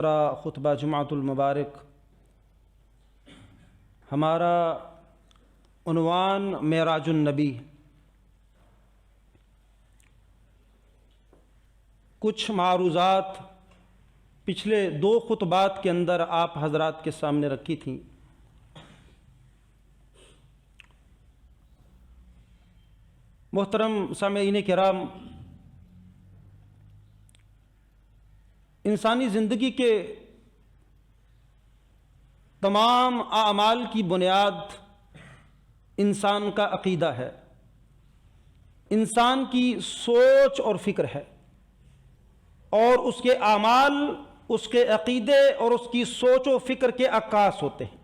خطبہ جمعۃ المبارک، ہمارا عنوان معراج النبی۔ کچھ معروضات پچھلے 2 خطبات کے اندر آپ حضرات کے سامنے رکھی تھیں۔ محترم سامعین کرام، انسانی زندگی کے تمام اعمال کی بنیاد انسان کا عقیدہ ہے، انسان کی سوچ اور فکر ہے، اور اس کے اعمال اس کے عقیدے اور اس کی سوچ و فکر کے عکاس ہوتے ہیں۔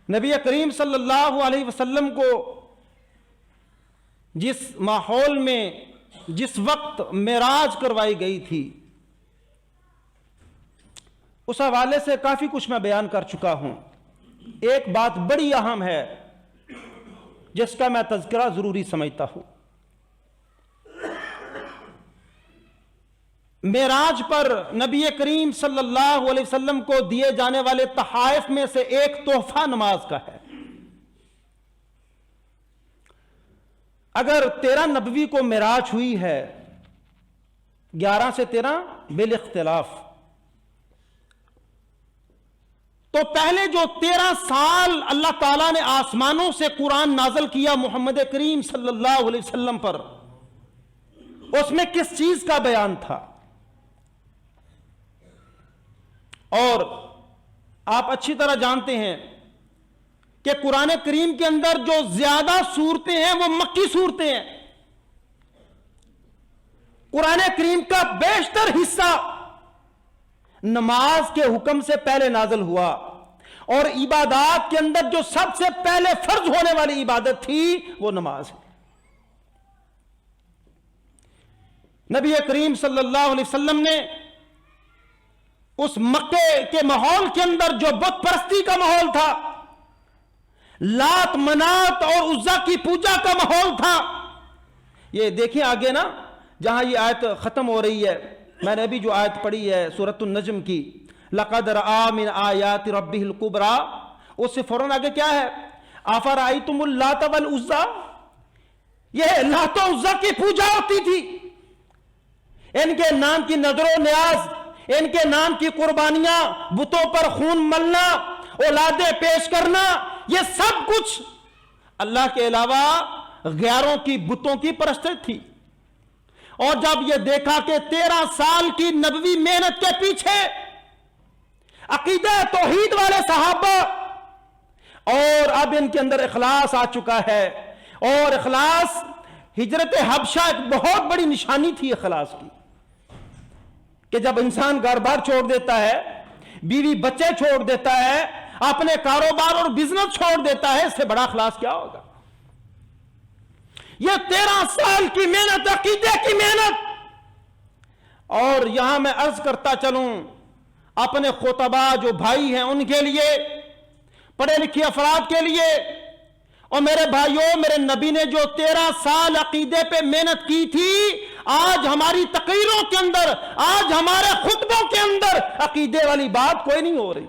نبی کریم صلی اللہ علیہ وسلم کو جس ماحول میں جس وقت معراج کروائی گئی تھی، اس حوالے سے کافی کچھ میں بیان کر چکا ہوں۔ ایک بات بڑی اہم ہے جس کا میں تذکرہ ضروری سمجھتا ہوں۔ معراج پر نبی کریم صلی اللہ علیہ وسلم کو دیے جانے والے تحائف میں سے ایک تحفہ نماز کا ہے۔ اگر 13 نبوی کو معراج ہوئی ہے، 11 سے 13 بالاختلاف، تو پہلے جو 13 سال اللہ تعالیٰ نے آسمانوں سے قرآن نازل کیا محمد کریم صلی اللہ علیہ وسلم پر، اس میں کس چیز کا بیان تھا؟ اور آپ اچھی طرح جانتے ہیں کہ قرآن کریم کے اندر جو زیادہ صورتیں ہیں وہ مکی صورتیں ہیں۔ قرآن کریم کا بیشتر حصہ نماز کے حکم سے پہلے نازل ہوا، اور عبادات کے اندر جو سب سے پہلے فرض ہونے والی عبادت تھی وہ نماز ہے۔ نبی کریم صلی اللہ علیہ وسلم نے اس مکے کے ماحول کے اندر جو بت پرستی کا ماحول تھا، لات منات اور عزا کی پوجا کا ماحول تھا، یہ دیکھیں آگے نا جہاں یہ آیت ختم ہو رہی ہے، میں نے ابھی جو آیت پڑھی ہے سورۃ النجم کی، لَقَدْ رَآ مِنْ آیَاتِ رَبِّهِ الْكُبْرَى، اس سے فوراً آگے کیا ہے؟ أَفَرَأَيْتُمُ اللَّاتَ وَالْعُزَّىٰ، یہ لات و عزا کی پوجا ہوتی تھی، ان کے نام کی نظر و نیاز، ان کے نام کی قربانیاں، بتوں پر خون ملنا، اولادیں پیش کرنا، یہ سب کچھ اللہ کے علاوہ غیروں کی بتوں کی پرستش تھی۔ اور جب یہ دیکھا کہ 13 سال کی نبوی محنت کے پیچھے عقیدہ توحید والے صحابہ، اور اب ان کے اندر اخلاص آ چکا ہے، اور اخلاص ہجرت حبشہ ایک بہت بڑی نشانی تھی اخلاص کی، کہ جب انسان گھر بار چھوڑ دیتا ہے، بیوی بچے چھوڑ دیتا ہے، اپنے کاروبار اور بزنس چھوڑ دیتا ہے، اس سے بڑا اخلاص کیا ہوگا؟ یہ 13 سال کی محنت، عقیدے کی محنت۔ اور یہاں میں عرض کرتا چلوں اپنے خطبہ جو بھائی ہیں ان کے لیے، پڑھے لکھے افراد کے لیے، اور میرے بھائیوں، میرے نبی نے جو 13 سال عقیدے پہ محنت کی تھی، آج ہماری تقریروں کے اندر، آج ہمارے خطبوں کے اندر عقیدے والی بات کوئی نہیں ہو رہی۔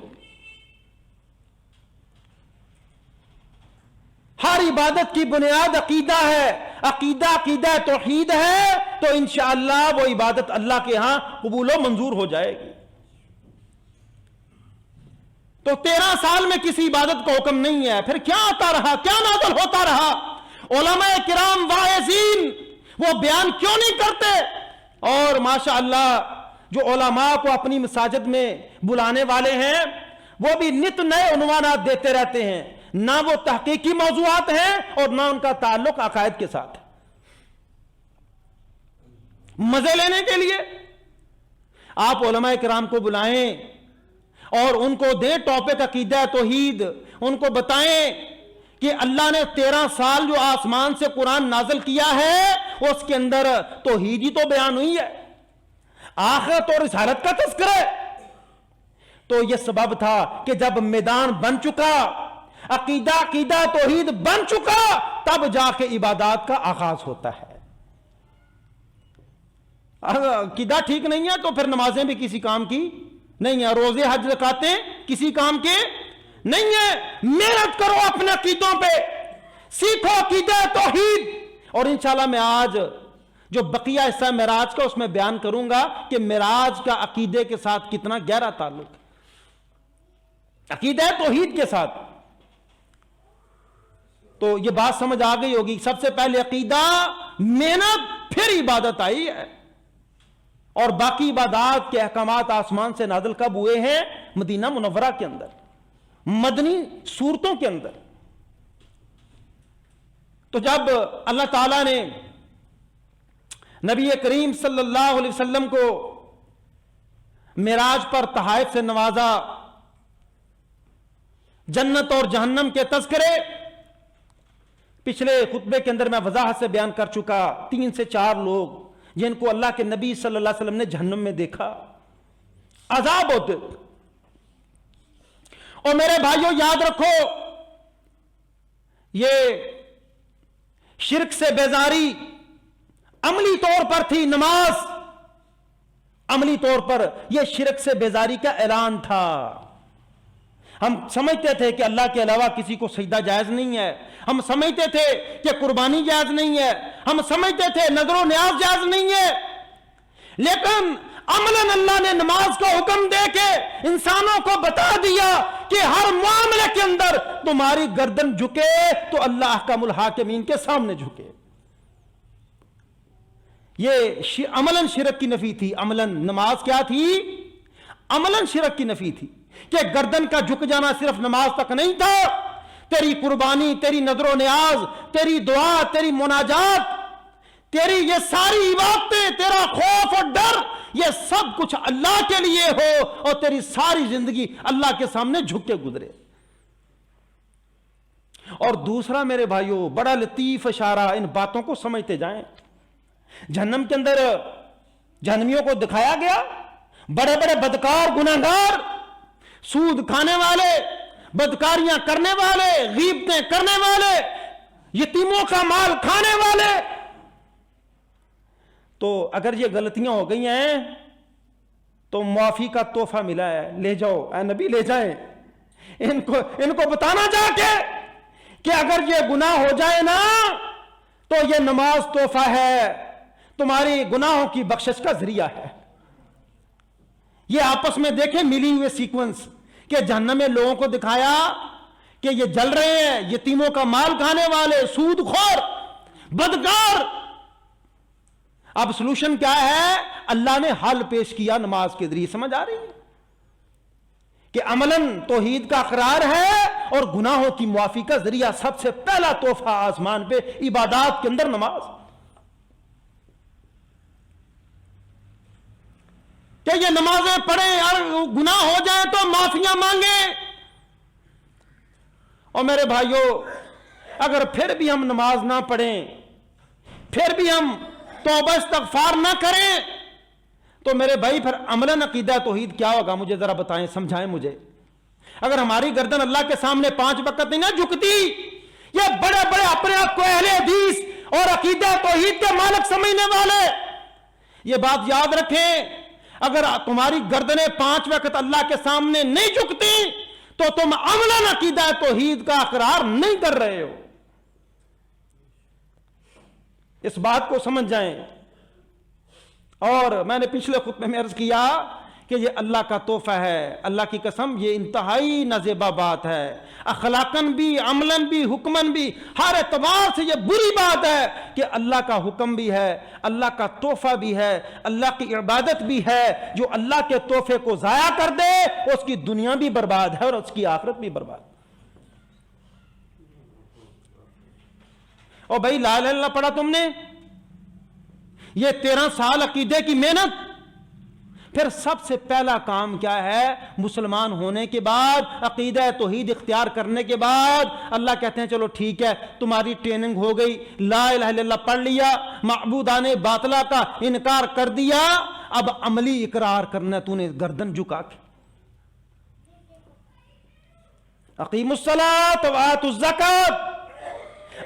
ہر عبادت کی بنیاد عقیدہ ہے، عقیدہ توحید ہے، تو انشاءاللہ وہ عبادت اللہ کے ہاں قبول و منظور ہو جائے گی۔ تو 13 سال میں کسی عبادت کا حکم نہیں ہے، پھر کیا آتا رہا، کیا نازل ہوتا رہا؟ علماء کرام واعظین وہ بیان کیوں نہیں کرتے؟ اور ماشاءاللہ جو علماء کو اپنی مساجد میں بلانے والے ہیں، وہ بھی نت نئے عنوانات دیتے رہتے ہیں، نہ وہ تحقیقی موضوعات ہیں اور نہ ان کا تعلق عقائد کے ساتھ، مزے لینے کے لیے۔ آپ علماء کرام کو بلائیں اور ان کو دیں ٹاپک عقیدہ توحید، ان کو بتائیں کہ اللہ نے 13 سال جو آسمان سے قرآن نازل کیا ہے، اس کے اندر توحید ہی تو بیان ہوئی ہے، آخرت اور رسالت کا تذکرہ ہے۔ تو یہ سبب تھا کہ جب میدان بن چکا، عقیدہ توحید بن چکا، تب جا کے عبادات کا آغاز ہوتا ہے۔ عقیدہ ٹھیک نہیں ہے تو پھر نمازیں بھی کسی کام کی نہیں ہے، روزے حج زکاتیں کسی کام کے نہیں ہے۔ محنت کرو اپنے عقیدوں پہ، سیکھو عقیدہ توحید، اور انشاءاللہ میں آج جو بقیہ حصہ معراج کا اس میں بیان کروں گا کہ معراج کا عقیدے کے ساتھ کتنا گہرا تعلق ہے، عقیدہ توحید کے ساتھ۔ تو یہ بات سمجھ آ گئی ہوگی، سب سے پہلے عقیدہ، محنت، پھر عبادت آئی ہے، اور باقی عبادات کے احکامات آسمان سے نازل کب ہوئے ہیں؟ مدینہ منورہ کے اندر، مدنی صورتوں کے اندر۔ تو جب اللہ تعالیٰ نے نبی کریم صلی اللہ علیہ وسلم کو معراج پر تحائف سے نوازا، جنت اور جہنم کے تذکرے پچھلے خطبے کے اندر میں وضاحت سے بیان کر چکا، 3 سے 4 لوگ جن کو اللہ کے نبی صلی اللہ علیہ وسلم نے جہنم میں دیکھا، عذاب ہوتے۔ اور میرے بھائیوں یاد رکھو، یہ شرک سے بیزاری عملی طور پر تھی، نماز عملی طور پر یہ شرک سے بیزاری کا اعلان تھا۔ ہم سمجھتے تھے کہ اللہ کے علاوہ کسی کو سجدہ جائز نہیں ہے، ہم سمجھتے تھے کہ قربانی جائز نہیں ہے، ہم سمجھتے تھے نظر و نیاز جائز نہیں ہے، لیکن عملاً اللہ نے نماز کا حکم دے کے انسانوں کو بتا دیا کہ ہر معاملے کے اندر تمہاری گردن جھکے تو اللہ احکم الحاکمین کے سامنے جھکے۔ یہ عملاً شرک کی نفی تھی، عملاً نماز کیا تھی؟ عملاً شرک کی نفی تھی کہ گردن کا جھک جانا صرف نماز تک نہیں تھا، تیری قربانی، تیری نظر و نیاز، تیری دعا، تیری مناجات، تیری یہ ساری عبادتیں، تیرا خوف اور ڈر، یہ سب کچھ اللہ کے لیے ہو اور تیری ساری زندگی اللہ کے سامنے جھک کے گزرے۔ اور دوسرا میرے بھائیوں، بڑا لطیف اشارہ، ان باتوں کو سمجھتے جائیں۔ جہنم کے اندر جہنمیوں کو دکھایا گیا، بڑے بڑے بدکار، گناہگار، سود کھانے والے، بدکاریاں کرنے والے، غیبتیں کرنے والے، یتیموں کا مال کھانے والے۔ تو اگر یہ غلطیاں ہو گئی ہیں تو معافی کا تحفہ ملا ہے، لے جاؤ اے نبی، لے جائیں ان کو بتانا جا کے کہ اگر یہ گناہ ہو جائے نا تو یہ نماز تحفہ ہے، تمہاری گناہوں کی بخشش کا ذریعہ ہے۔ یہ آپس میں دیکھیں ملی ہوئے سیکوینس کہ جہنم میں لوگوں کو دکھایا کہ یہ جل رہے ہیں، یتیموں کا مال کھانے والے، سود خور، بدکار۔ اب سلوشن کیا ہے؟ اللہ نے حل پیش کیا نماز کے ذریعے۔ سمجھ آ رہی ہے کہ عملاً توحید کا اقرار ہے اور گناہوں کی معافی کا ذریعہ، سب سے پہلا تحفہ آسمان پہ عبادات کے اندر نماز، کہ یہ نمازیں پڑھیں اور گناہ ہو جائیں تو معافیاں مانگیں۔ اور میرے بھائیوں، اگر پھر بھی ہم نماز نہ پڑھیں، پھر بھی ہم توبہ استغفار نہ کریں، تو میرے بھائی پھر عملاً عقیدہ توحید کیا ہوگا؟ مجھے ذرا بتائیں، سمجھائیں مجھے۔ اگر ہماری گردن اللہ کے سامنے 5 وقت نہیں نہ جھکتی، یہ بڑے بڑے اپنے آپ کو اہل حدیث اور عقیدہ توحید کے مالک سمجھنے والے یہ بات یاد رکھیں، اگر تمہاری گردنیں 5 وقت اللہ کے سامنے نہیں جھکتی تو تم عملاً عقیدہ توحید کا اقرار نہیں کر رہے ہو۔ اس بات کو سمجھ جائیں۔ اور میں نے پچھلے خطبے میں عرض کیا کہ یہ اللہ کا تحفہ ہے، اللہ کی قسم یہ انتہائی نازیبا بات ہے، اخلاقاً بھی، عملاً بھی، حکماً بھی، ہر اعتبار سے یہ بری بات ہے کہ اللہ کا حکم بھی ہے، اللہ کا تحفہ بھی ہے، اللہ کی عبادت بھی ہے۔ جو اللہ کے تحفے کو ضائع کر دے اس کی دنیا بھی برباد ہے اور اس کی آخرت بھی برباد۔ اور بھائی لا الہ الا اللہ پڑھا تم نے، یہ 13 سال عقیدے کی محنت، پھر سب سے پہلا کام کیا ہے؟ مسلمان ہونے کے بعد، عقیدہ توحید اختیار کرنے کے بعد اللہ کہتے ہیں چلو ٹھیک ہے، تمہاری ٹریننگ ہو گئی، لا الہ الا اللہ پڑھ لیا، معبودان باطلہ کا انکار کر دیا، اب عملی اقرار کرنا، تو نے گردن جھکا کے اقیموا الصلاۃ وآتوا الزکوٰۃ،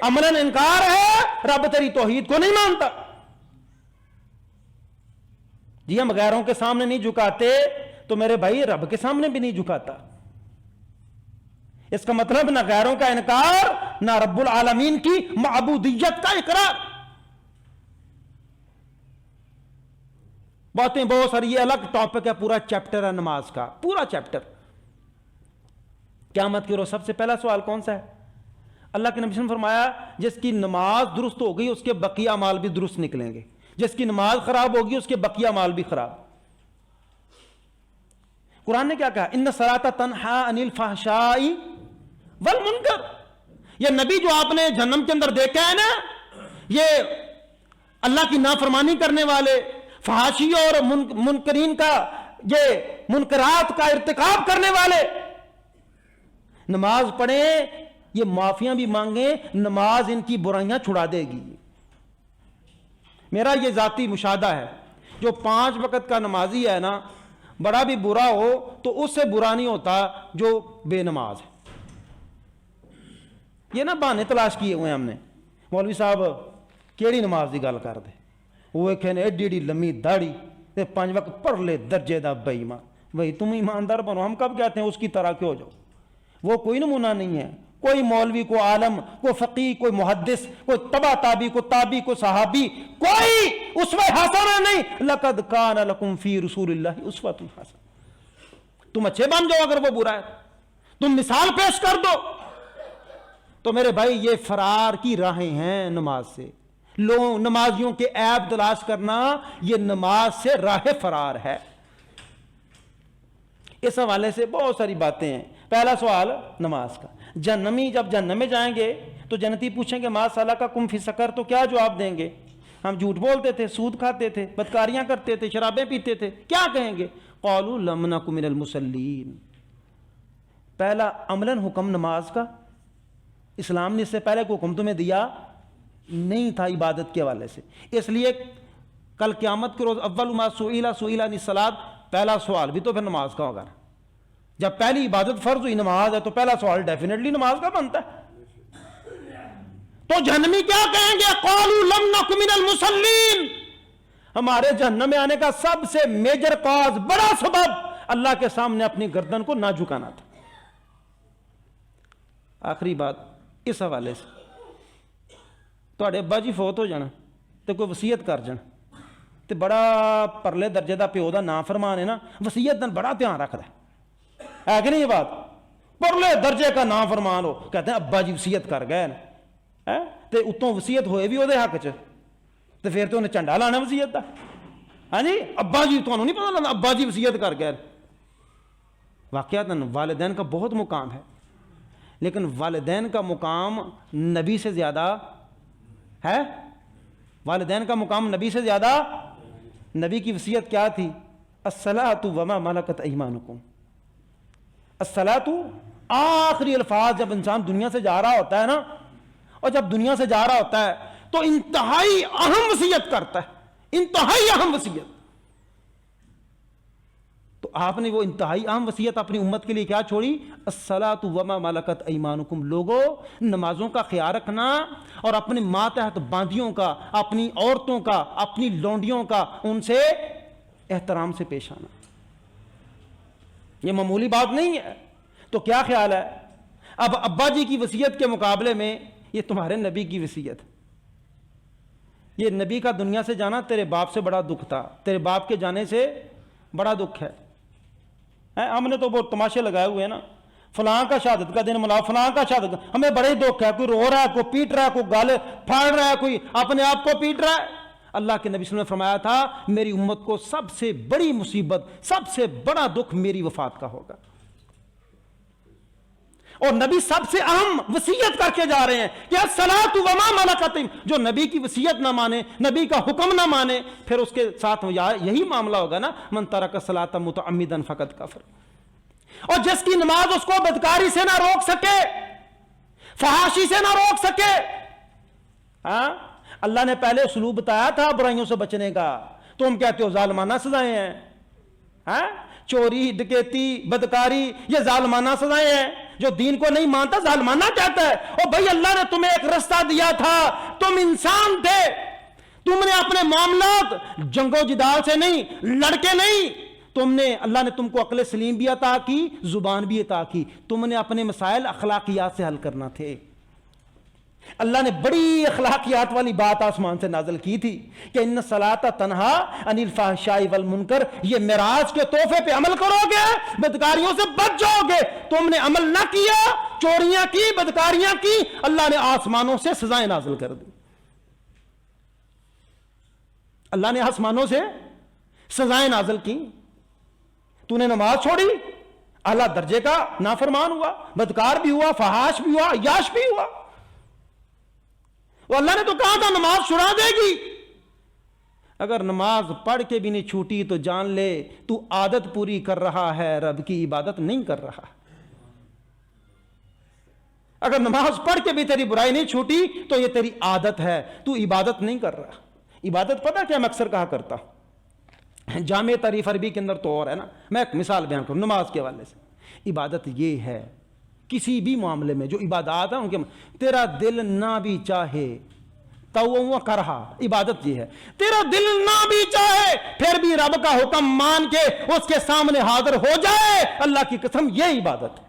عملاً انکار ہے، رب تیری توحید کو نہیں مانتا۔ جی ہم غیروں کے سامنے نہیں جھکاتے تو میرے بھائی رب کے سامنے بھی نہیں جھکاتا. اس کا مطلب نہ غیروں کا انکار نہ رب العالمین کی معبودیت کا اقرار. باتیں بہت ساری، یہ الگ ٹاپک ہے، پورا چیپٹر ہے نماز کا، پورا چیپٹر. قیامت کے روز سب سے پہلا سوال کون سا ہے؟ اللہ کے نبی نے فرمایا جس کی نماز درست ہو گئی اس کے بقیہ اعمال بھی درست نکلیں گے، جس کی نماز خراب ہوگی اس کے بقیہ اعمال بھی خراب. قرآن نے کیا کہا؟ ان الصلاۃ تنہی عن الفحشاء والمنکر. یہ نبی جو آپ نے جہنم کے اندر دیکھا ہے نا، یہ اللہ کی نافرمانی کرنے والے، فحاشی اور منکرین کا، یہ منکرات کا ارتکاب کرنے والے، نماز پڑھیں، یہ معافیاں بھی مانگیں، نماز ان کی برائیاں چھڑا دے گی. میرا یہ ذاتی مشاہدہ ہے، جو 5 وقت کا نمازی ہے نا، بڑا بھی برا ہو تو اس سے برا نہیں ہوتا جو بے نماز ہے. یہ نا بہانے تلاش کیے ہوئے ہم نے، مولوی صاحب کیڑی نماز دی گل کر دے، وہ کہنے ایڈی ایڈی لمبی داڑھی تے 5 وقت پڑھ لے درجے دا بے ایمان. بھائی تم ایماندار بنو، ہم کب کہتے ہیں اس کی طرح کیوں جاؤ؟ وہ کوئی نمونہ نہیں ہے. کوئی مولوی، کوئی عالم، کوئی فقیہ، کوئی محدث، کوئی تبع تابی، کوئی تابی، کوئی صحابی، کوئی اسوہ حسنہ نہیں. لقد کان لکم فی رسول اللہ اسوۃ حسنہ. تم اچھے بن جاؤ اگر وہ برا ہے، تم مثال پیش کر دو. تو میرے بھائی یہ فرار کی راہیں ہیں نماز سے. لوگ نمازیوں کے عیب تلاش کرنا یہ نماز سے راہ فرار ہے. اس حوالے سے بہت ساری باتیں ہیں. پہلا سوال نماز کا. جہنمی جب جہنم میں جائیں گے تو جنتی پوچھیں گے ما سلککم فی سقر، تو کیا جواب دیں گے؟ ہم جھوٹ بولتے تھے، سود کھاتے تھے، بدکاریاں کرتے تھے، شرابیں پیتے تھے. کیا کہیں گے؟ قالوا لم نک من المصلین. پہلا عملاً حکم نماز کا. اسلام نے اس سے پہلے کوئی حکم تمہیں دیا نہیں تھا عبادت کے حوالے سے. اس لیے کل قیامت کے روز اول ما سئل عن الصلاۃ، پہلا سوال بھی تو پھر نماز کا ہوگا. جب پہلی عبادت فرض ہوئی نماز ہے تو پہلا سوال ڈیفینیٹلی نماز کا بنتا ہے. تو جہنمی کیا کہیں گے؟ قالوا لم نک من المصلین. ہمارے جہنم میں آنے کا سب سے میجر کاز، بڑا سبب اللہ کے سامنے اپنی گردن کو نہ جھکانا تھا. آخری بات اس حوالے سے، تواڈے ابا جی فوت ہو جانا تے کوئی وصیت کر جان تے بڑا پرلے درجے دا پیو دا نافرمان ہے نا، وصیت نال بڑا دھیان رکھدا ہے کہ نہیں؟ یہ بات پرلے درجے کا نافرمان ہو، کہتے ہیں ابا جی وصیت کر گئے نا، تے اتوں وصیت ہوئے بھی وہ حق چ، تے پھر تو انہیں چنڈا لانا وصیت دا. ہاں جی ابا جی تمہیں نہیں پتا لگتا ابا جی وصیت کر گئے. واقعات والدین کا بہت مقام ہے، لیکن والدین کا مقام نبی سے زیادہ ہے. والدین کا مقام نبی سے زیادہ. نبی کی وصیت کیا تھی؟ الصلاۃ وما ملکت ایمانکم. الصلاۃ، آخری الفاظ جب انسان دنیا سے جا رہا ہوتا ہے نا، اور جب دنیا سے جا رہا ہوتا ہے تو انتہائی اہم وصیت کرتا ہے، انتہائی اہم وصیت. تو آپ نے وہ انتہائی اہم وصیت اپنی امت کے لیے کیا چھوڑی؟ الصلاۃ وما ملکت ایمانکم. لوگوں نمازوں کا خیال رکھنا اور اپنے ماتحت باندیوں کا، اپنی عورتوں کا، اپنی لونڈیوں کا ان سے احترام سے پیش آنا، یہ معمولی بات نہیں ہے. تو کیا خیال ہے؟ اب ابا جی کی وصیت کے مقابلے میں یہ تمہارے نبی کی وصیت. یہ نبی کا دنیا سے جانا تیرے باپ سے بڑا دکھ تھا، تیرے باپ کے جانے سے بڑا دکھ ہے. ہم نے تو بہت تماشے لگائے ہوئے ہیں نا، فلاں کا شہادت کا دن ملا، فلاں کا شہادت، ہمیں بڑے دکھ ہے. کوئی رو رہا ہے، کوئی پیٹ رہا ہے، کوئی گالے پھاڑ رہا ہے، کوئی اپنے آپ کو پیٹ رہا ہے. اللہ کے نبی صلی اللہ علیہ وسلم نے فرمایا تھا میری امت کو سب سے بڑی مصیبت، سب سے بڑا دکھ میری وفات کا ہوگا. اور نبی سب سے اہم وصیت کر کے جا رہے ہیں کہ الصلاۃ وما ملکت. جو نبی کی وصیت نہ مانے، نبی کا حکم نہ مانے، پھر اس کے ساتھ یہی معاملہ ہوگا نا، من ترک الصلاۃ متعمدا فقد کفر. اور جس کی نماز اس کو بدکاری سے نہ روک سکے، فحاشی سے نہ روک سکے. اللہ نے پہلے اسلوب بتایا تھا برائیوں سے بچنے کا، تم کہتے ہو ظالمانہ سزائیں ہیں. چوری، ڈکیتی، بدکاری یہ ظالمانہ سزائیں ہیں. جو دین کو نہیں مانتا ظالمانہ کہتا ہے. اور بھائی اللہ نے تمہیں ایک رستہ دیا تھا، تم انسان تھے، تم نے اپنے معاملات جنگ و جدال سے نہیں، لڑکے نہیں، تم نے، اللہ نے تم کو عقل سلیم بھی عطا کی، زبان بھی عطا کی، تم نے اپنے مسائل اخلاقیات سے حل کرنا تھے۔ اللہ نے بڑی اخلاقیات والی بات آسمان سے نازل کی تھی کہ ان الصلاۃ تنہا عن الفحشاء والمنکر، یہ معراج کے تحفے پہ عمل کرو گے بدکاریوں سے بچ جاؤ گے۔ تم نے عمل نہ کیا، چوریاں کی، بدکاریاں کی، اللہ نے آسمانوں سے سزائیں نازل کر دی۔ اللہ نے آسمانوں سے سزائیں نازل کی۔ تو نے نماز چھوڑی، اعلیٰ درجے کا نافرمان ہوا، بدکار بھی ہوا، فحاش بھی ہوا، یاش بھی ہوا۔ وہ اللہ نے تو کہا تھا نماز چھڑا دے گی، اگر نماز پڑھ کے بھی نہیں چھوٹی تو جان لے تو عادت پوری کر رہا ہے، رب کی عبادت نہیں کر رہا۔ اگر نماز پڑھ کے بھی تیری برائی نہیں چھوٹی تو یہ تیری عادت ہے، تو عبادت نہیں کر رہا۔ عبادت پتہ کیا میں اکثر کہا کرتا ہوں، جامع تعریف عربی کے اندر تو اور ہے نا، میں ایک مثال بیان کروں نماز کے حوالے سے۔ عبادت یہ ہے، کسی بھی معاملے میں جو عبادات ہیں ان کے، تیرا دل نہ بھی چاہے تو وہ کرہا، عبادت یہ ہے، تیرا دل نہ بھی چاہے پھر بھی رب کا حکم مان کے اس کے سامنے حاضر ہو جائے، اللہ کی قسم یہ عبادت ہے،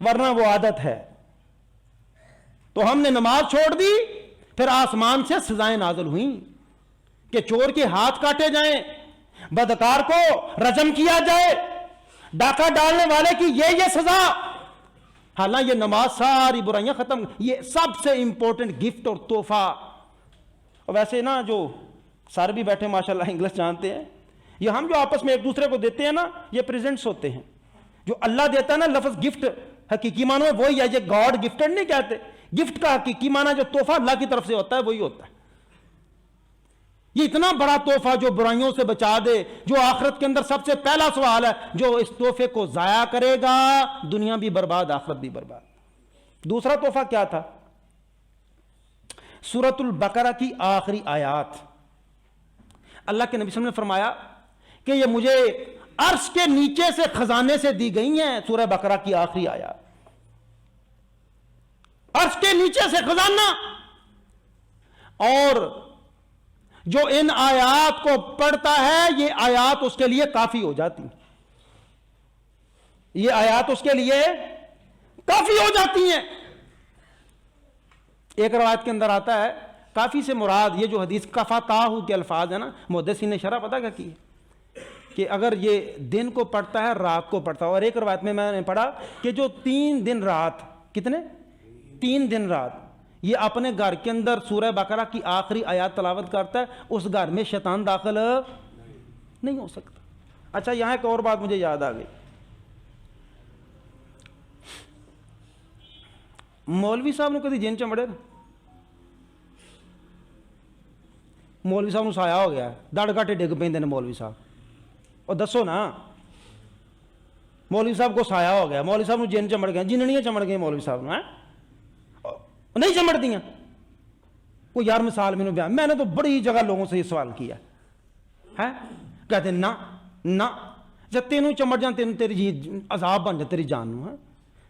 ورنہ وہ عادت ہے۔ تو ہم نے نماز چھوڑ دی، پھر آسمان سے سزائیں نازل ہوئیں کہ چور کے ہاتھ کاٹے جائیں، بدکار کو رجم کیا جائے، ڈاکہ ڈالنے والے کی یہ سزا۔ حالانکہ یہ نماز ساری برائیاں ختم، یہ سب سے امپورٹنٹ گفٹ اور تحفہ۔ اور ویسے نا جو سر بھی بیٹھے ماشاءاللہ انگلش جانتے ہیں، یہ ہم جو آپس میں ایک دوسرے کو دیتے ہیں نا، یہ پریزنٹس ہوتے ہیں۔ جو اللہ دیتا ہے نا، لفظ گفٹ حقیقی معنی میں وہی ہے، یہ گاڈ گفٹڈ نہیں کہتے، گفٹ کا حقیقی معنی جو تحفہ اللہ کی طرف سے ہوتا ہے وہی ہوتا ہے۔ یہ اتنا بڑا تحفہ جو برائیوں سے بچا دے، جو آخرت کے اندر سب سے پہلا سوال ہے، جو اس تحفے کو ضائع کرے گا دنیا بھی برباد، آخرت بھی برباد۔ دوسرا تحفہ کیا تھا؟ سورۃ البقرہ کی آخری آیات۔ اللہ کے نبی صلی اللہ علیہ وسلم نے فرمایا کہ یہ مجھے عرش کے نیچے سے خزانے سے دی گئی ہیں، سورہ بقرہ کی آخری آیات۔ عرش کے نیچے سے خزانہ، اور جو ان آیات کو پڑھتا ہے یہ آیات اس کے لیے کافی ہو جاتی، یہ آیات اس کے لیے کافی ہو جاتی ہیں۔ ایک روایت کے اندر آتا ہے کافی سے مراد یہ جو حدیث کفاتاہو کے الفاظ ہیں نا، محدثین نے شرح پتہ کیا کی ہے کہ اگر یہ دن کو پڑھتا ہے رات کو پڑھتا ہے۔ اور ایک روایت میں نے پڑھا کہ جو 3 دن رات، کتنے 3 دن رات یہ اپنے گھر کے اندر سورہ بقرہ کی آخری آیات تلاوت کرتا ہے، اس گھر میں شیطان داخل نہیں ہو سکتا۔ اچھا یہاں ایک اور بات مجھے یاد آ گئی، مولوی صاحب نے کدی جن چمڑے، مولوی صاحب نو سایا ہو گیا، دڑ گاٹے ڈگ پہ مولوی صاحب، اور دسو نا مولوی صاحب کو سایا ہو گیا، مولوی صاحب نو جن چمڑ گئے، جننیاں چمڑ گئی مولوی صاحب نو، نہیں چمڑ دیاں؟ کوئی یار مثال میں بیان، میں نے تو بڑی جگہ لوگوں سے یہ سوال کیا ہے، کہتے ہیں نہ جب تینوں چمڑ جان تیری عذاب بن جائے تیری جان نو،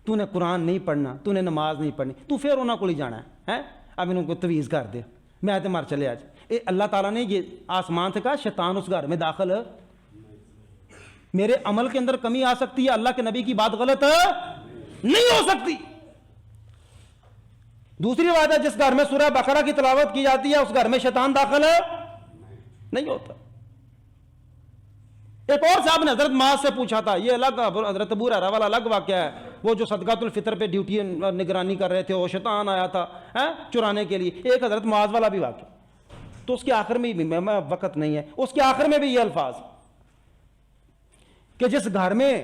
تو نے قرآن نہیں پڑھنا، تو نے نماز نہیں پڑھنی، تو پھر انہوں کو لے جانا ہے، اب انہوں کو تویز کر دے، میں تے مر چلے آج۔ اللہ تعالیٰ نے یہ آسمان سے کہا شیطان اس گھر میں داخل، میرے عمل کے اندر کمی آ سکتی ہے، اللہ کے نبی کی بات غلط نہیں ہو سکتی۔ دوسری بات ہے جس گھر میں سورہ بقرہ کی تلاوت کی جاتی ہے اس گھر میں شیطان داخل نہیں ہوتا۔ ایک اور صاحب نے حضرت معاذ سے پوچھا تھا، یہ الگ حضرت ابو ہریرہ والا الگ واقعہ ہے، وہ جو صدقۃ الفطر پہ ڈیوٹی نگرانی کر رہے تھے، وہ شیطان آیا تھا چرانے کے لیے۔ ایک حضرت معاذ والا بھی واقعہ، تو اس کے آخر میں بھی میں وقت نہیں ہے، اس کے آخر میں بھی یہ الفاظ کہ جس گھر میں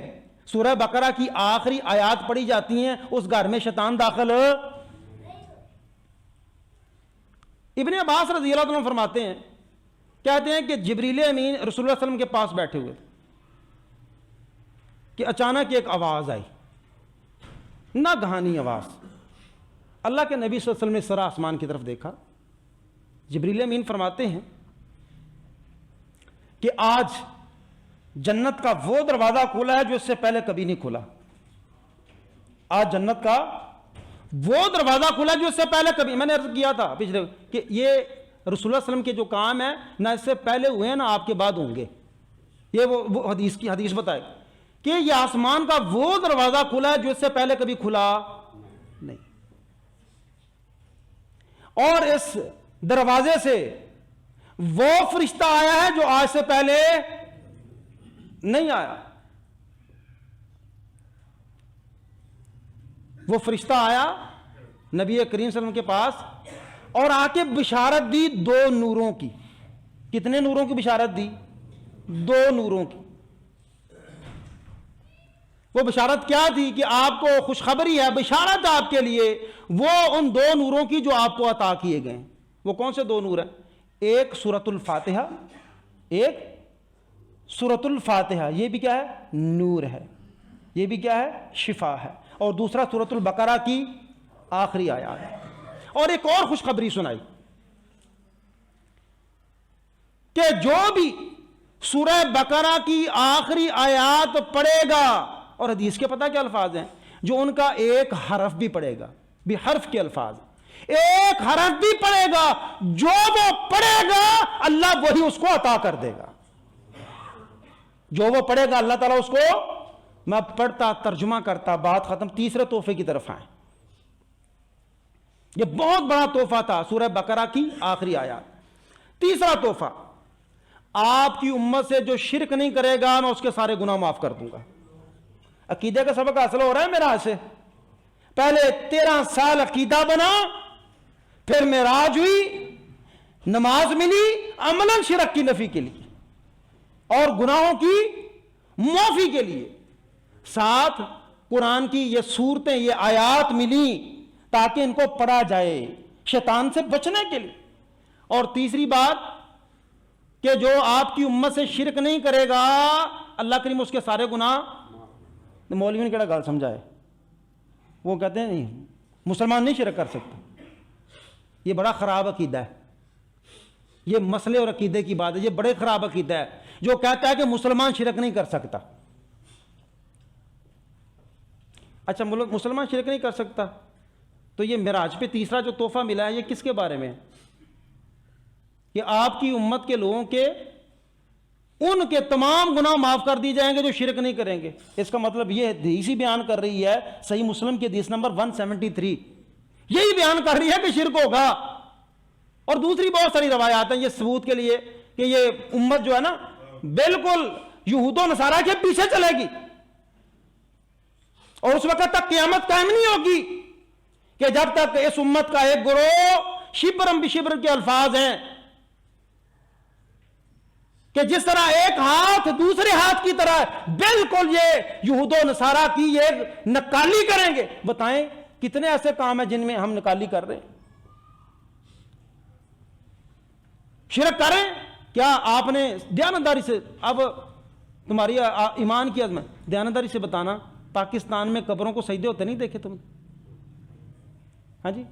سورہ بقرہ کی آخری آیات پڑھی جاتی ہیں اس گھر میں شیطان داخل۔ ابن عباس رضی اللہ عنہ فرماتے ہیں، کہتے ہیں کہ جبریل امین رسول اللہ صلی اللہ علیہ وسلم کے پاس بیٹھے ہوئے تھے کہ اچانک ایک آواز آئی، ناگہانی آواز۔ اللہ کے نبی صلی اللہ علیہ وسلم نے سرا آسمان کی طرف دیکھا، جبریل امین فرماتے ہیں کہ آج جنت کا وہ دروازہ کھلا ہے جو اس سے پہلے کبھی نہیں کھلا۔ آج جنت کا وہ دروازہ کھلا جو اس سے پہلے کبھی، میں نے عرض کیا تھا پچھلے کہ یہ رسول اللہ علیہ وسلم کے جو کام ہیں نہ اس سے پہلے ہوئے ہیں نہ آپ کے بعد ہوں گے. یہ وہ حدیث بتائے کہ یہ آسمان کا وہ دروازہ کھلا ہے جو اس سے پہلے کبھی کھلا نہیں، اور اس دروازے سے وہ فرشتہ آیا ہے جو آج سے پہلے نہیں آیا. وہ فرشتہ آیا نبی کریم صلی اللہ علیہ وسلم کے پاس اور آ کے بشارت دی 2 نوروں کی. کتنے نوروں کی بشارت دی؟ 2 نوروں کی. وہ بشارت کیا تھی کہ آپ کو خوشخبری ہے، بشارت آپ کے لیے وہ ان 2 نوروں کی جو آپ کو عطا کیے گئے. وہ کون سے 2 نور ہیں؟ ایک سورۃ الفاتحہ، ایک سورۃ الفاتحہ، یہ بھی کیا ہے؟ نور ہے. یہ بھی کیا ہے؟ شفا ہے. اور دوسرا سورۃ البقرہ کی آخری آیات ہے. اور ایک اور خوشخبری سنائی کہ جو بھی سورہ بقرہ کی آخری آیات پڑھے گا، اور حدیث کے پتہ کیا الفاظ ہیں؟ جو ان کا ایک حرف بھی پڑھے گا، بھی حرف کے الفاظ، ایک حرف بھی پڑھے گا، جو وہ پڑھے گا اللہ وہی اس کو عطا کر دے گا. جو وہ پڑھے گا اللہ تعالیٰ اس کو، میں پڑھتا ترجمہ کرتا، بات ختم. تیسرے تحفے کی طرف آئیں. یہ بہت بڑا تحفہ تھا سورہ بقرہ کی آخری آیات. تیسرا تحفہ، آپ کی امت سے جو شرک نہیں کرے گا میں اس کے سارے گناہ معاف کر دوں گا. عقیدے کا سبق حاصل ہو رہا ہے میرا سے. پہلے 13 سال عقیدہ بنا، پھر معراج ہوئی، نماز ملی، عملاً شرک کی نفی کے لیے اور گناہوں کی معافی کے لیے. ساتھ قرآن کی یہ صورتیں، یہ آیات ملی تاکہ ان کو پڑھا جائے شیطان سے بچنے کے لیے. اور تیسری بات کہ جو آپ کی امت سے شرک نہیں کرے گا اللہ کریم اس کے سارے گناہ. مولوی نے کہڑا گال سمجھائے؟ وہ کہتے ہیں نہیں مسلمان نہیں شرک کر سکتا. یہ بڑا خراب عقیدہ ہے. یہ مسئلے اور عقیدے کی بات ہے. یہ بڑے خراب عقیدہ ہے جو کہتا ہے کہ مسلمان شرک نہیں کر سکتا. اچھا مسلمان شرک نہیں کر سکتا تو یہ معراج پہ تیسرا جو تحفہ ملا ہے یہ کس کے بارے میں ہے؟ کہ آپ کی امت کے لوگوں کے ان کے تمام گناہ معاف کر دی جائیں گے جو شرک نہیں کریں گے. اس کا مطلب یہ حدیث ہی بیان کر رہی ہے، صحیح مسلم کی حدیث نمبر 173 یہی بیان کر رہی ہے کہ شرک ہوگا. اور دوسری بہت ساری روایات ہیں یہ ثبوت کے لیے کہ یہ امت جو ہے نا بالکل یہود و نصارہ کے پیچھے چلے گی، اور اس وقت تک قیامت قائم نہیں ہوگی کہ جب تک اس امت کا ایک گروہ شبرم بشبر کے الفاظ ہیں کہ جس طرح ایک ہاتھ دوسرے ہاتھ کی طرح بالکل یہ یہود و نصارہ کی یہ نکالی کریں گے. بتائیں کتنے ایسے کام ہیں جن میں ہم نکالی کر رہے ہیں؟ شرک کریں کیا آپ نے دیانتداری سے، اب تمہاری ایمان کی عظمت، دیانتداری سے بتانا پاکستان میں قبروں کو سجدے ہوتے نہیں دیکھے تم؟ ہاں جی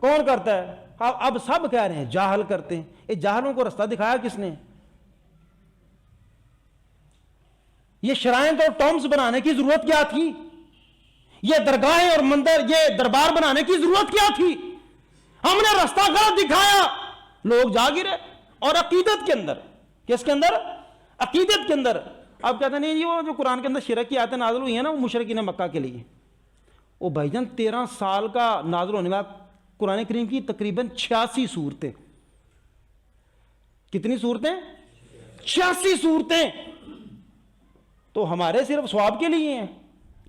کون کرتا ہے؟ اب سب کہہ رہے ہیں جاہل کرتے ہیں. یہ جاہلوں کو رستہ دکھایا کس نے؟ یہ شرائن اور ٹومز بنانے کی ضرورت کیا تھی؟ یہ درگاہیں اور مندر، یہ دربار بنانے کی ضرورت کیا تھی؟ ہم نے رستہ غلط دکھایا، لوگ جا گرے. اور عقیدت کے اندر، کس کے اندر؟ عقیدت کے اندر. اب کہتے ہیں نہیں یہ وہ جو قرآن کے اندر شرک کی آیتیں نازل ہوئی ہیں نا وہ مشرکین مکہ کے لیے. وہ بھائی جان 13 سال کا نازل ہونے والا قرآن کریم کی تقریباً 86 صورتیں. کتنی صورتیں؟ 86 صورتیں. تو ہمارے صرف ثواب کے لیے ہیں.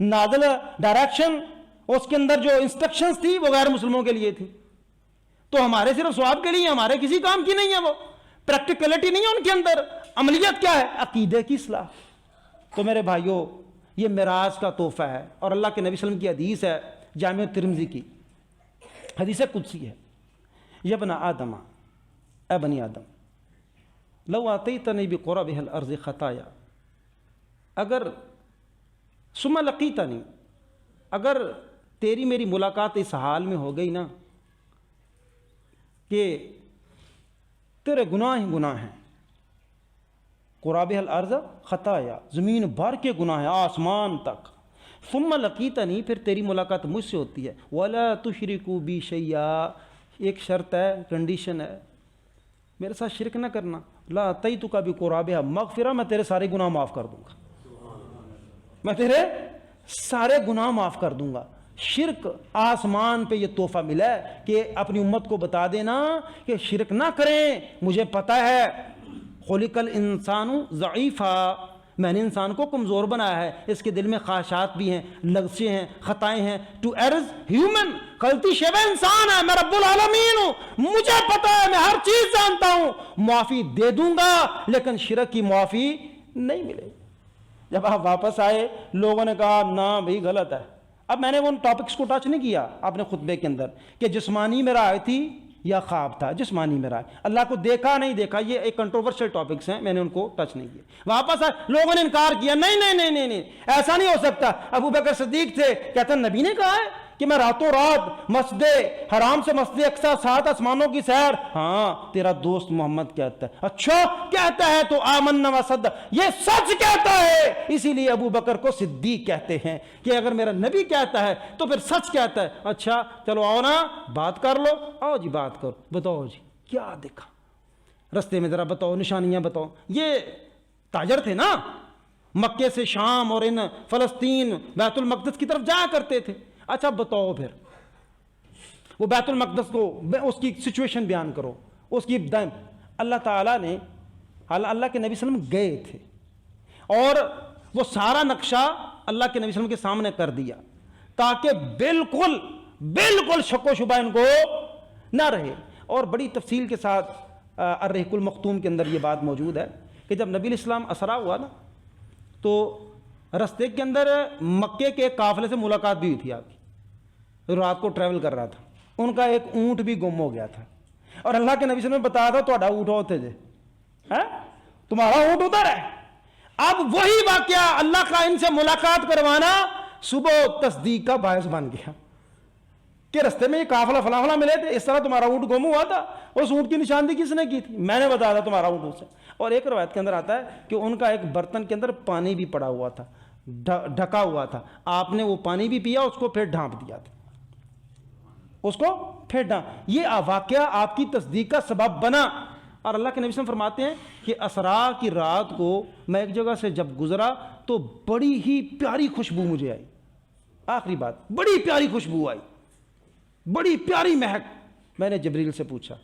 نازل ڈائریکشن اس کے اندر جو انسٹرکشنز تھی وہ غیر مسلموں کے لیے تھی. تو ہمارے صرف ثواب کے لیے، ہمارے کسی کام کی نہیں ہے. وہ پریکٹیکلٹی نہیں ہے ان کے اندر. عملیت کیا ہے؟ عقیدے کی اصلاح. تو میرے بھائیوں یہ معراج کا تحفہ ہے. اور اللہ کے نبی صلی اللہ علیہ وسلم کی حدیث ہے جامع ترمذی کی حدیث قدسی ہے، یا ابن آدم، اے بنی آدم، لو آتیتنی بقربها الارض خطایا، اگر ثم لقیتنی، اگر تیری میری ملاقات اس حال میں ہو گئی نا کہ تیرے گناہ ہی گناہ ہیں، قرابہ الارض خطایا، زمین بھر کے گناہ ہیں آسمان تک، ثم لقیتنی، پھر تیری ملاقات مجھ سے ہوتی ہے، ولا تشرکوا بی شیئا، ایک شرط ہے، کنڈیشن ہے، میرے ساتھ شرک نہ کرنا، لا اتیتک بقرابها مغفرہ، میں تیرے سارے گناہ معاف کر دوں گا، میں تیرے سارے گناہ معاف کر دوں گا۔ شرک آسمان پہ یہ تحفہ ملا ہے کہ اپنی امت کو بتا دینا کہ شرک نہ کریں، مجھے پتہ ہے خلق الانسان ضعیفا، میں نے انسان کو کمزور بنایا ہے، اس کے دل میں خواہشات بھی ہیں، لغزشیں ہیں، خطائیں ہیں، ٹو ایررز ہیومن، غلطی شیوہ انسان ہے، میں رب العالمین ہوں، مجھے پتا ہے، میں ہر چیز جانتا ہوں، معافی دے دوں گا، لیکن شرک کی معافی نہیں ملے گی۔ جب آپ واپس آئے لوگوں نے کہا نہ بھئی غلط ہے۔ اب میں نے ان ٹاپکس کو ٹچ نہیں کیا اپنے خطبے کے اندر کہ جسمانی میں رائے تھی یا خواب تھا، جسمانی میں رائے، اللہ کو دیکھا نہیں دیکھا، یہ ایک کنٹروورشل ٹاپکس ہیں، میں نے ان کو ٹچ نہیں کیا۔ واپس آئے لوگوں نے انکار کیا، نہیں نہیں نہیں نہیں نہیں ایسا نہیں ہو سکتا۔ ابو بکر صدیق تھے، کہتے ہیں نبی نے کہا ہے کہ میں راتوں رات مسجد حرام سے مسجد اقصی 7 آسمانوں کی سیر، ہاں تیرا دوست محمد کہتا ہے، اچھا کہتا ہے تو آمنا وصدق، یہ سچ کہتا ہے، اسی لیے ابو بکر کو صدیق کہتے ہیں کہ اگر میرا نبی کہتا ہے تو پھر سچ کہتا ہے۔ اچھا چلو آؤ نا بات کر لو، آؤ جی بات کرو، بتاؤ جی کیا دیکھا رستے میں، ذرا بتاؤ، نشانیاں بتاؤ۔ یہ تاجر تھے نا، مکے سے شام اور ان فلسطین بیت المقدس کی طرف جایا کرتے تھے۔ اچھا بتاؤ پھر وہ بیت المقدس کو، اس کی سچویشن بیان کرو، اس کی اللہ تعالیٰ نے، اللہ کے نبی صلی اللہ علیہ وسلم گئے تھے اور وہ سارا نقشہ اللہ کے نبی صلی اللہ علیہ وسلم کے سامنے کر دیا تاکہ بالکل بالکل شک و شبہ ان کو نہ رہے۔ اور بڑی تفصیل کے ساتھ الرحیق المختوم کے اندر یہ بات موجود ہے کہ جب نبی علیہ السلام اسرا ہوا نا تو رستے کے اندر مکے کے قافلے سے ملاقات بھی ہوئی تھی آپ کی، رات کو ٹریول کر رہا تھا، ان کا ایک اونٹ بھی گم ہو گیا تھا، اور اللہ کے نبی صلی اللہ علیہ وسلم نے بتایا تھا تہاڈا اونٹ ہوتے جے، تمہارا اونٹ ادھر ہے۔ اب وہی واقعہ اللہ کا ان سے ملاقات کروانا صبح تصدیق کا باعث بن گیا کہ رستے میں یہ قافلہ فلاں فلاں ملے تھے، اس طرح تمہارا اونٹ گم ہوا تھا، اس اونٹ کی نشاندہی کس نے کی تھی؟ میں نے بتایا تھا تمہارا اونٹ اس سے۔ اور ایک روایت کے اندر آتا ہے کہ ان کا ایک برتن کے اندر پانی بھی پڑا ہوا تھا، ڈھکا ہوا تھا، آپ نے وہ پانی بھی پیا، اس کو پھر ڈھانپ دیا تھا، اس کو پھر ڈھانپ، یہ واقعہ آپ کی تصدیق کا سبب بنا۔ اور اللہ کے نبی صلی اللہ علیہ وسلم فرماتے ہیں کہ اسرا کی رات کو میں ایک جگہ سے جب گزرا تو بڑی ہی پیاری خوشبو مجھے آئی، آخری بات، بڑی پیاری خوشبو آئی، بڑی پیاری مہک۔ میں نے جبریل سے پوچھا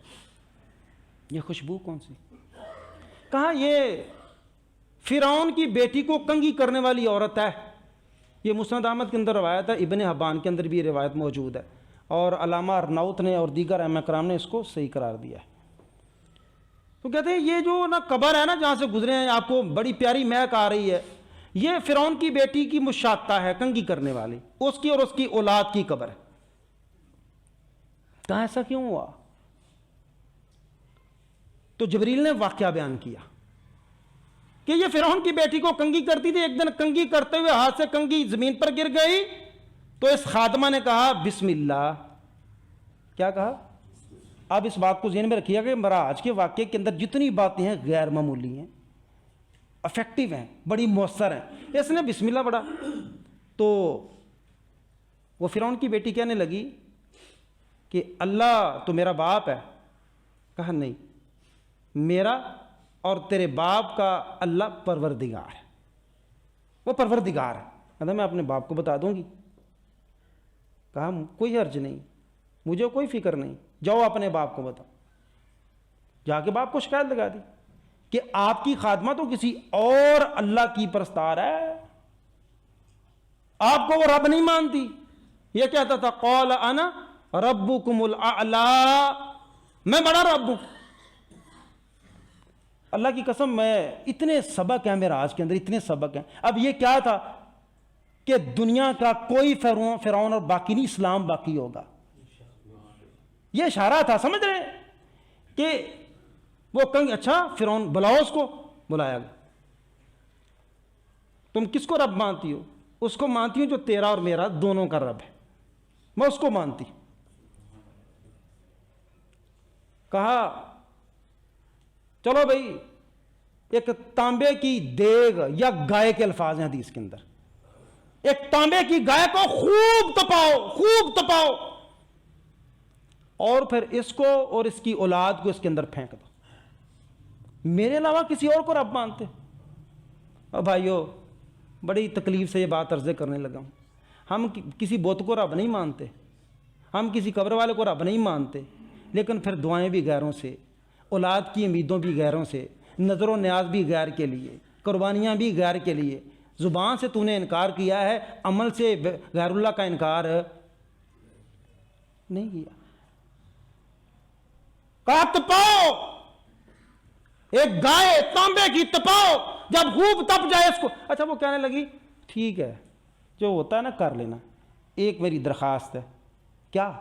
یہ خوشبو کون سی؟ کہا یہ فرعون کی بیٹی کو کنگھی کرنے والی عورت ہے۔ یہ مسند احمد کے اندر روایت ہے، ابن حبان کے اندر بھی یہ روایت موجود ہے، اور علامہ ارناؤت نے اور دیگر ائمہ کرام نے اس کو صحیح قرار دیا ہے۔ تو کہتے ہیں یہ جو نا قبر ہے نا جہاں سے گزرے ہیں، آپ کو بڑی پیاری مہک آ رہی ہے، یہ فرعون کی بیٹی کی مشاطہ ہے، کنگھی کرنے والی، اس کی اور اس کی اولاد کی قبر ہے۔ کہاں ایسا کیوں ہوا؟ تو جبریل نے واقعہ بیان کیا کہ یہ فرعون کی بیٹی کو کنگھی کرتی تھی، ایک دن کنگھی کرتے ہوئے ہاتھ سے کنگھی زمین پر گر گئی تو اس خادمہ نے کہا بسم اللہ۔ کیا کہا؟ اب اس بات کو ذہن میں رکھیے کہ معراج کے واقعے کے اندر جتنی باتیں ہیں غیر معمولی ہیں، افیکٹو ہیں، بڑی مؤثر ہیں، اس نے بسم اللہ پڑھا تو وہ فرعون کی بیٹی کہنے لگی کہ اللہ تو میرا باپ ہے۔ کہا نہیں، میرا اور تیرے باپ کا اللہ پروردگار ہے، وہ پروردگار ہے۔ کہا میں اپنے باپ کو بتا دوں گی۔ کہا کوئی حرج نہیں، مجھے کوئی فکر نہیں، جاؤ اپنے باپ کو بتاؤ۔ جا کے باپ کو شکایت لگا دی کہ آپ کی خادمہ تو کسی اور اللہ کی پرستار ہے، آپ کو وہ رب نہیں مانتی۔ یہ کہتا تھا قال انا ربکم الاعلی، میں بڑا رب ہوں۔ اللہ کی قسم، میں اتنے سبق ہیں میرا آج کے اندر، اتنے سبق ہیں۔ اب یہ کیا تھا کہ دنیا کا کوئی فرعون اور باقی نہیں، اسلام باقی ہوگا، یہ اشارہ تھا، سمجھ رہے ہیں کہ وہ اچھا فرعون بلاؤ، اس کو بلایا گیا۔ تم کس کو رب مانتی ہو؟ اس کو مانتی ہوں جو تیرا اور میرا دونوں کا رب ہے، میں اس کو مانتی۔ کہا چلو بھائی، ایک تانبے کی دیگ یا گائے کے الفاظ ہیں حدیث کے اندر، ایک تانبے کی گائے کو خوب تپاؤ، خوب تپاؤ، اور پھر اس کو اور اس کی اولاد کو اس کے اندر پھینک دو. میرے علاوہ کسی اور کو رب مانتے؟ اور بھائیو بڑی تکلیف سے یہ بات عرض کرنے لگا ہوں. ہم کسی بت کو رب نہیں مانتے, ہم کسی قبر والے کو رب نہیں مانتے, لیکن پھر دعائیں بھی غیروں سے, اولاد کی امیدوں بھی غیروں سے, نظر و نیاز بھی غیر کے لیے, قربانیاں بھی غیر کے لیے. زبان سے تو نے انکار کیا ہے, عمل سے غیر اللہ کا انکار نہیں کیا. کہا تپاؤ, ایک گائے تانبے کی تپاؤ, جب خوب تپ جائے اس کو. اچھا وہ کہنے لگی ٹھیک ہے جو ہوتا ہے نا کر لینا, ایک میری درخواست ہے. کیا؟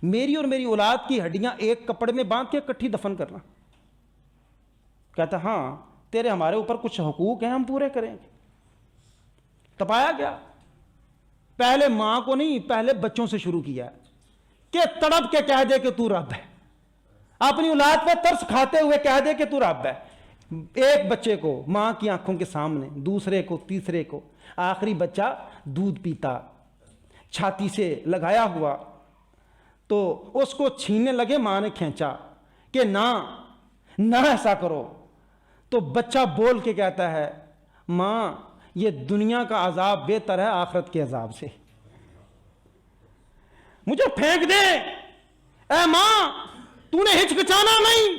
میری اور میری اولاد کی ہڈیاں ایک کپڑے میں باندھ کے اکٹھی دفن کرنا. کہتا ہاں تیرے ہمارے اوپر کچھ حقوق ہیں, ہم پورے کریں گے. تپایا گیا. پہلے ماں کو نہیں, پہلے بچوں سے شروع کیا کہ تڑپ کے کہہ دے کہ تو رب ہے. اپنی اولاد پہ ترس کھاتے ہوئے کہہ دے کہ تو رب ہے. ایک بچے کو ماں کی آنکھوں کے سامنے, دوسرے کو, تیسرے کو, آخری بچہ دودھ پیتا چھاتی سے لگایا ہوا, تو اس کو چھیننے لگے. ماں نے کھینچا کہ نہ ایسا کرو. تو بچہ بول کے کہتا ہے ماں یہ دنیا کا عذاب بہتر ہے آخرت کے عذاب سے, مجھے پھینک دے. اے ماں تو نے ہچکچانا نہیں,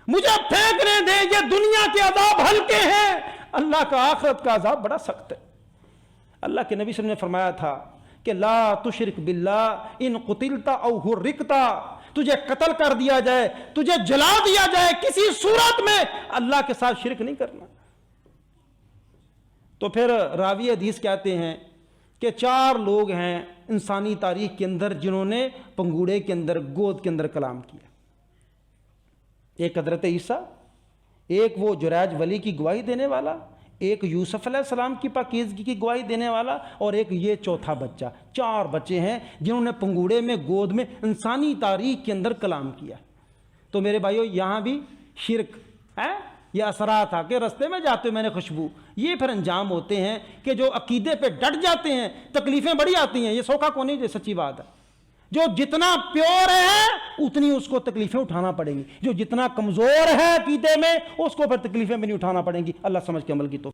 مجھے پھینکنے دے, یہ دنیا کے عذاب ہلکے ہیں, اللہ کا آخرت کا عذاب بڑا سخت ہے. اللہ کے نبی صلی اللہ علیہ وسلم نے فرمایا تھا کہ لا تشرک باللہ ان قتلتا او حرقتا, تجھے قتل کر دیا جائے, تجھے جلا دیا جائے, کسی صورت میں اللہ کے ساتھ شرک نہیں کرنا. تو پھر راوی حدیث کہتے ہیں کہ 4 لوگ ہیں انسانی تاریخ کے اندر جنہوں نے پنگوڑے کے اندر, گود کے اندر کلام کیا. ایک حضرت عیسیٰ, ایک وہ جریج ولی کی گواہی دینے والا, ایک یوسف علیہ السلام کی پاکیزگی کی گواہی دینے والا, اور ایک یہ چوتھا بچہ. 4 بچے ہیں جنہوں نے پنگوڑے میں, گود میں انسانی تاریخ کے اندر کلام کیا. تو میرے بھائیو یہاں بھی شرک ہے. یہ اثرات آ کے رستے میں جاتے میں نے خوشبو, یہ پھر انجام ہوتے ہیں کہ جو عقیدے پہ ڈٹ جاتے ہیں تکلیفیں بڑی آتی ہیں. یہ سوکھا کو نہیں, یہ سچی بات ہے. جو جتنا پیور ہے اتنی اس کو تکلیفیں اٹھانا پڑیں گی, جو جتنا کمزور ہے عقیدے میں اس کو پھر تکلیفیں بھی نہیں اٹھانا پڑیں گی. اللہ سمجھ کے عمل کی تو